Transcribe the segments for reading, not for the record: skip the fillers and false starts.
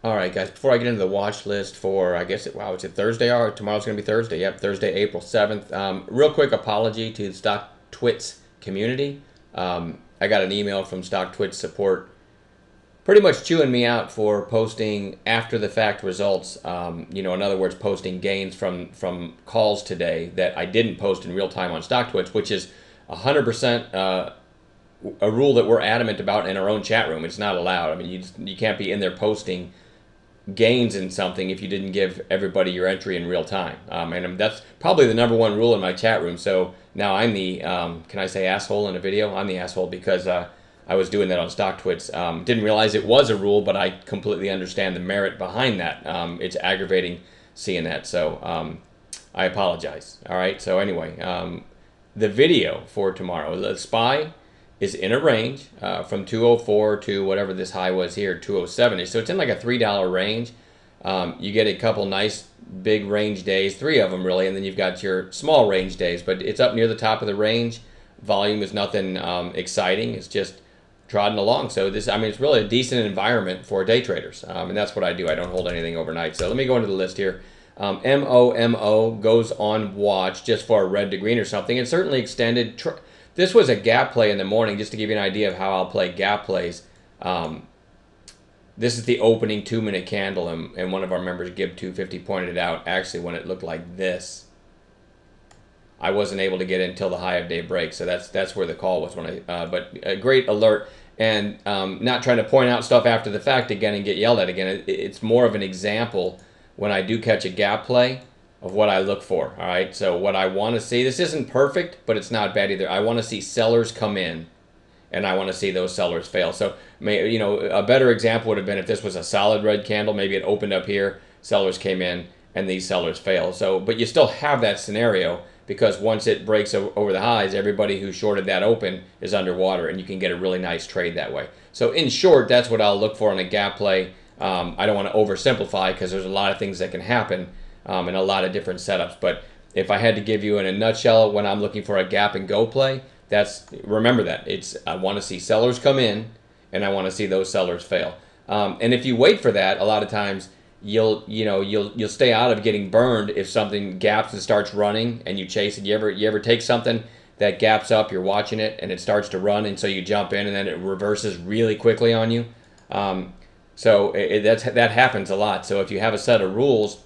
All right, guys, before I get into the watch list for, I guess, wow, is it Thursday? Or tomorrow's going to be Thursday. Yep, Thursday, April 7th. Real quick apology to the Stock Twits community. I got an email from Stock Twits support pretty much chewing me out for posting after the fact results. In other words, posting gains from calls today that I didn't post in real time on Stock Twits, which is 100% a rule that we're adamant about in our own chat room. It's not allowed. I mean, you can't be in there posting gains in something if you didn't give everybody your entry in real time. And that's probably the #1 rule in my chat room. So now I'm the, can I say asshole in a video? I'm the asshole because I was doing that on Stock Twits. Didn't realize it was a rule, but I completely understand the merit behind that. It's aggravating seeing that. So I apologize. All right. So anyway, the video for tomorrow, the SPY is in a range from 204 to whatever this high was here, 207. So it's in like a $3 range. You get a couple nice big range days, 3 of them really, and then you've got your small range days, but it's up near the top of the range. Volume is nothing exciting. It's just trotting along. So this, I mean, it's really a decent environment for day traders, and that's what I do. I don't hold anything overnight. So let me go into the list here. MOMO goes on watch just for a red to green or something. It's certainly extended. This was a gap play in the morning, just to give you an idea of how I'll play gap plays. This is the opening 2-minute candle, and one of our members, Gib250, pointed it out. Actually, when it looked like this, I wasn't able to get in until the high of day break. So that's where the call was when but a great alert, and not trying to point out stuff after the fact again and get yelled at again. It's more of an example when I do catch a gap play of what I look for. All right, so what I want to see, this isn't perfect, but it's not bad either. I want to see sellers come in, and I want to see those sellers fail. So, a better example would have been if this was a solid red candle, maybe it opened up here, sellers came in, and these sellers fail. So, but you still have that scenario because once it breaks over the highs, everybody who shorted that open is underwater, and you can get a really nice trade that way. So, in short, that's what I'll look for in a gap play. I don't want to oversimplify because there's a lot of things that can happen. And a lot of different setups. But if I had to give you in a nutshell when I'm looking for a gap and go play, remember that. I want to see sellers come in, and I want to see those sellers fail. And if you wait for that, a lot of times you'll stay out of getting burned if something gaps and starts running and you chase it. You ever take something that gaps up, you're watching it, and it starts to run, and so you jump in, and then it reverses really quickly on you. That happens a lot. So if you have a set of rules,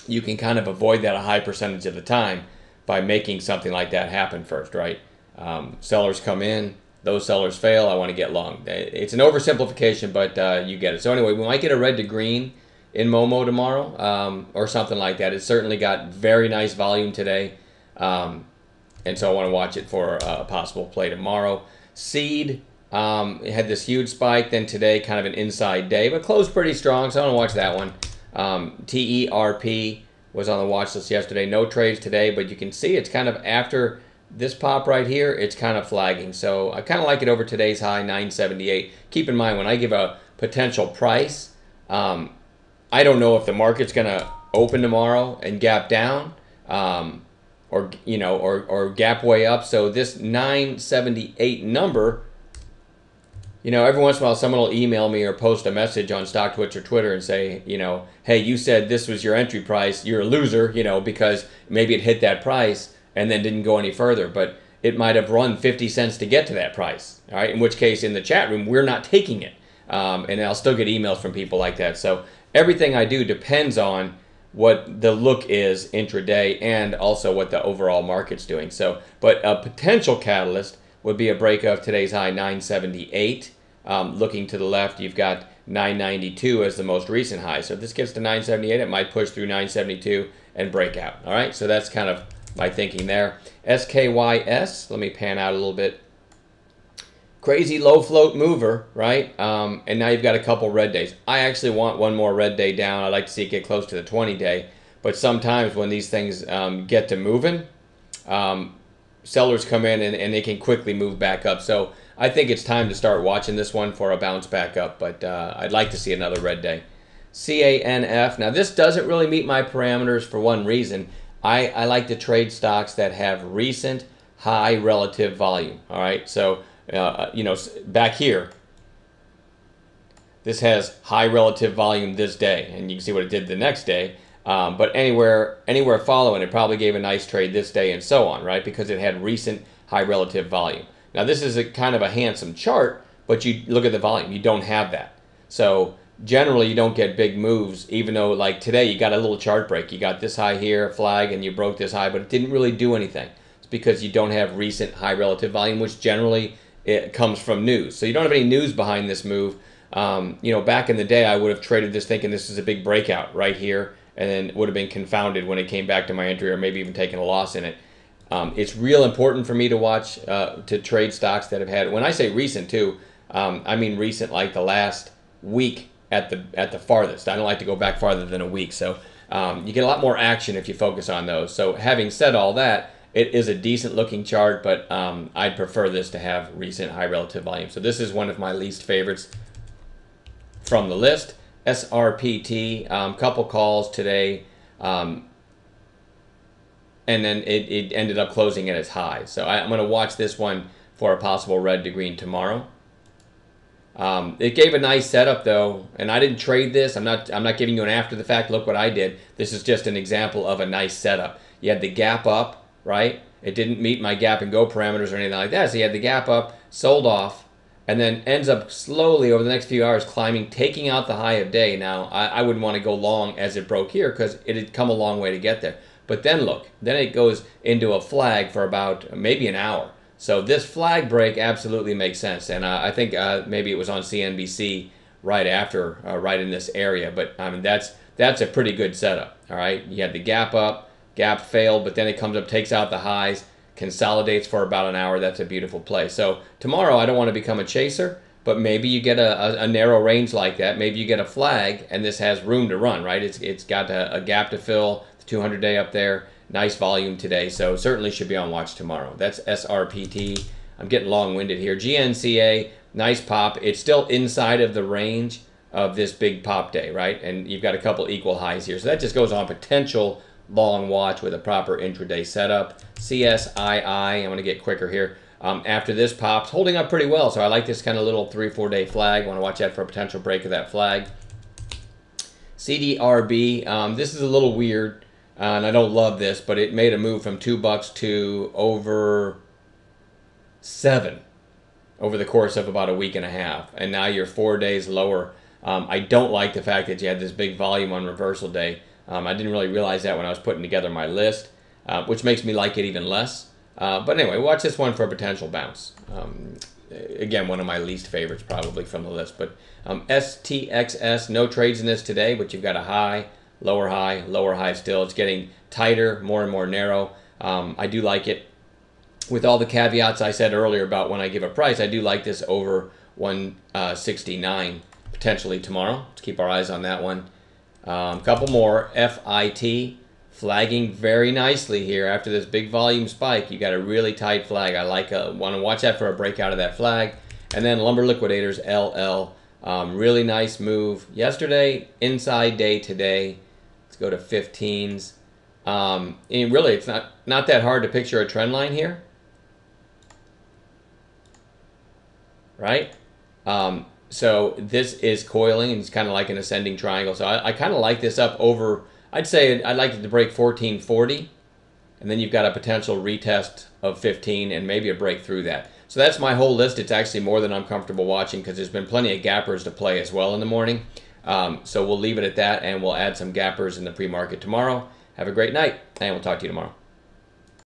you can kind of avoid that a high percentage of the time by making something like that happen first, right? Sellers come in, those sellers fail, I want to get long. It's an oversimplification, but you get it. So anyway, we might get a red to green in Momo tomorrow or something like that. It's certainly got very nice volume today, and so I want to watch it for a possible play tomorrow. Seed it had this huge spike, then today kind of an inside day, but closed pretty strong, so I want to watch that one. TERP was on the watch list yesterday. No trades today, but you can see it's kind of after this pop right here, it's kind of flagging. So I kind of like it over today's high, 978. Keep in mind, when I give a potential price, I don't know if the market's going to open tomorrow and gap down or gap way up. So this 978 number, every once in a while someone will email me or post a message on StockTwits or Twitter and say, hey, you said this was your entry price. You're a loser, because maybe it hit that price and then didn't go any further. But it might have run 50 cents to get to that price. All right, in which case in the chat room, we're not taking it. And I'll still get emails from people like that. So everything I do depends on what the look is intraday and also what the overall market's doing. So, but a potential catalyst would be a break of today's high, 978. Looking to the left, you've got 992 as the most recent high. So if this gets to 978, it might push through 972 and break out. All right, so that's kind of my thinking there. SKYS, let me pan out a little bit. Crazy low float mover, right? And now you've got a couple red days. I actually want one more red day down. I'd like to see it get close to the 20-day. But sometimes when these things get to moving, sellers come in and they can quickly move back up. So I think it's time to start watching this one for a bounce back up, but I'd like to see another red day. CANF. Now this doesn't really meet my parameters for one reason. I like to trade stocks that have recent high relative volume. All right, so back here, this has high relative volume this day, and you can see what it did the next day. But anywhere following, it probably gave a nice trade this day and so on, right? Because it had recent high relative volume. Now this is a kind of a handsome chart, but you look at the volume, you don't have that. So generally you don't get big moves, even though like today you got a little chart break. You got this high here, flag, and you broke this high, but it didn't really do anything. It's because you don't have recent high relative volume, which generally it comes from news. So you don't have any news behind this move. You know, back in the day, I would have traded this thinking this is a big breakout right here, and then would have been confounded when it came back to my entry, or maybe even taken a loss in it. It's real important for me to watch, to trade stocks that have had, when I say recent too, I mean recent like the last week at the farthest. I don't like to go back farther than a week. So you get a lot more action if you focus on those. So having said all that, it is a decent looking chart, but I'd prefer this to have recent high relative volume. So this is one of my least favorites from the list. SRPT, couple calls today, and then it ended up closing at its high. So I'm going to watch this one for a possible red to green tomorrow. It gave a nice setup though, and I didn't trade this. I'm not giving you an after the fact look what I did. This is just an example of a nice setup. You had the gap up, right? It didn't meet my gap and go parameters or anything like that. So you had the gap up, sold off, and then ends up slowly over the next few hours climbing, taking out the high of day. Now, I wouldn't want to go long as it broke here because it had come a long way to get there. But then look, then it goes into a flag for about maybe an hour. So this flag break absolutely makes sense. And I think maybe it was on CNBC right after, right in this area. But I mean, that's a pretty good setup, all right? You had the gap up, gap failed, but then it comes up, takes out the highs, consolidates for about an hour. That's a beautiful play. So tomorrow, I don't want to become a chaser, but maybe you get a narrow range like that. Maybe you get a flag, and this has room to run, right? It's got a gap to fill, the 200-day up there, nice volume today, so certainly should be on watch tomorrow. That's SRPT. I'm getting long-winded here. GNCA, nice pop. It's still inside of the range of this big pop day, right? And you've got a couple equal highs here. So that just goes on potential long watch with a proper intraday setup. CSII, I'm going to get quicker here. After this pops, holding up pretty well. So I like this kind of little 3-4 day flag. I want to watch out for a potential break of that flag. CDRB, this is a little weird, and I don't love this, but it made a move from $2 to over 7 over the course of about a week and a half. And now you're 4 days lower. I don't like the fact that you had this big volume on reversal day. I didn't really realize that when I was putting together my list, which makes me like it even less. But anyway, watch this one for a potential bounce. Again, one of my least favorites probably from the list. But STXS, no trades in this today, but you've got a high, lower high still. It's getting tighter, more and more narrow. I do like it. With all the caveats I said earlier about when I give a price, I do like this over 169 potentially tomorrow. Let's keep our eyes on that one. Couple more. FIT flagging very nicely here after this big volume spike. You got a really tight flag. I like want to watch that for a breakout of that flag. And then Lumber Liquidators LL, really nice move yesterday, inside day today. Let's go to 15s. And really, it's not that hard to picture a trend line here, right? So this is coiling, and it's kind of like an ascending triangle. So I kind of like this up over, I'd say I'd like it to break 1440, and then you've got a potential retest of 15 and maybe a break through that. So that's my whole list. It's actually more than I'm comfortable watching because there's been plenty of gappers to play as well in the morning. So we'll leave it at that, and we'll add some gappers in the pre-market tomorrow. Have a great night, and we'll talk to you tomorrow.